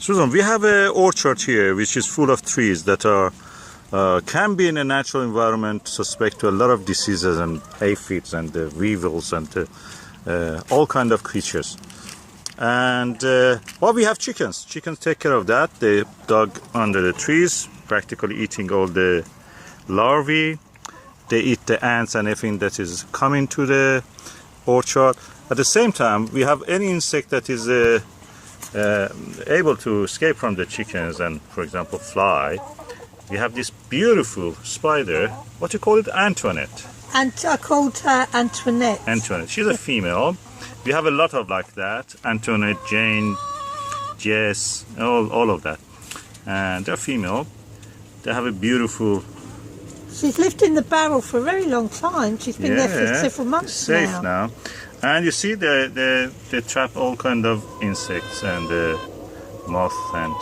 Susan, we have an orchard here which is full of trees that are can be in a natural environment suspect to a lot of diseases and aphids and weevils and all kind of creatures. And well, we have chickens. Chickens take care of that. They dug under the trees, practically eating all the larvae. They eat the ants and everything that is coming to the orchard. At the same time, we have any insect that is able to escape from the chickens and, for example, fly. We have this beautiful spider. What do you call it? Antoinette. I called her Antoinette. Antoinette. She's a female. We have a lot of like that. Antoinette, Jane, Jess, all of that. And they're female. They have a beautiful... She's lived in the barrel for a very long time. She's been there for several months safe now. And you see they trap all kind of insects and moth and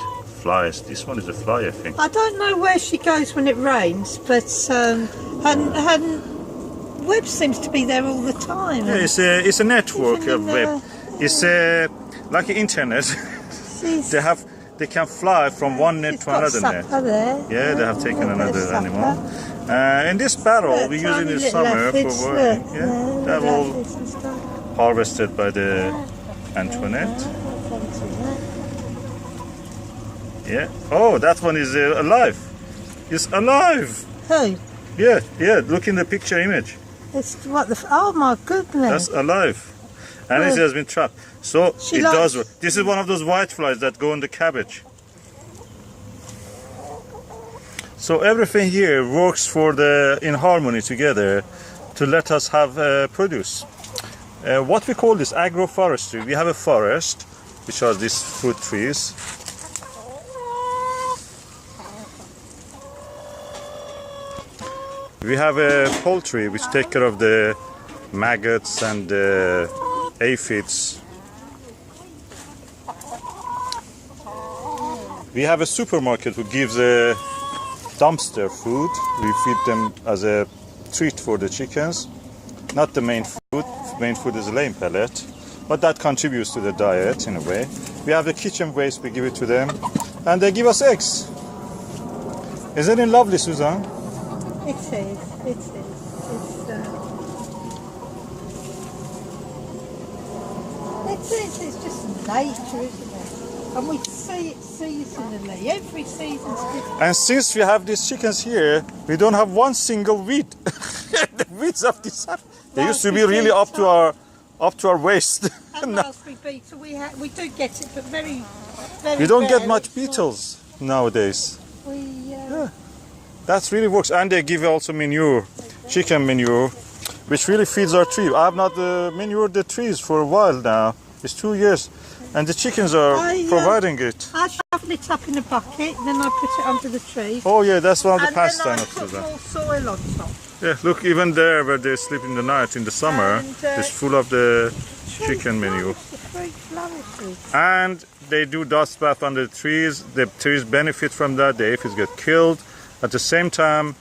flies. This one is a fly, I think. I don't know where she goes when it rains, but her web seems to be there all the time. Yeah, it's a network of web. It's like the internet. They can fly from one net to another net. Yeah, they have taken another animal. In this barrel we use in the summer for working. Yeah, they're all harvested by the Antoinette. Yeah. Oh, that one is alive. It's alive. Who? Yeah. Look in the picture image. It's what the? Oh my goodness. That's alive. And it has been trapped. So it does work. This is one of those white flies that go in the cabbage. So everything here works in harmony together to let us have produce. What we call this agroforestry. We have a forest, which are these fruit trees. We have a poultry which take care of the maggots and aphids. We have a supermarket who gives a dumpster food. We feed them as a treat for the chickens. Not the main food. Main food is a laying pellet, but that contributes to the diet in a way. We have the kitchen waste, we give it to them, and they give us eggs. Isn't it lovely, Susan? It is. It's just nature, isn't it? And we see it seasonally. Every season's different. And since we have these chickens here, we don't have one single weed. The weeds of this, they used to be really up to our waist. And raspberry beetle, we do get it, but very we don't rare. get much beetles nowadays. That really works. And they give also manure, chicken manure, which really feeds our tree. I have not manured the trees for a while now. It's 2 years, and the chickens are providing it. I shovel it up in a bucket, and then I put it under the tree. Oh yeah, that's one of the pastimes of Susan. And then I put more soil on top. Yeah, look, even there where they sleep in the night in the summer, it's full of the chicken manure. And they do dust bath under the trees. The trees benefit from that. The aphids get killed. At the same time,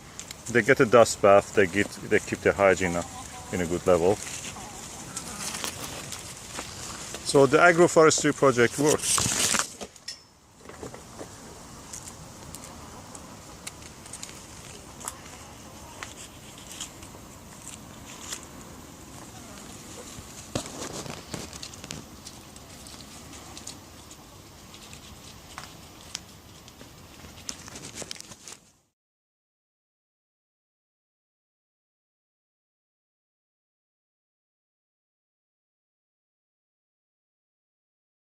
they get a dust bath. They keep their hygiene in a good level. So the agroforestry project works.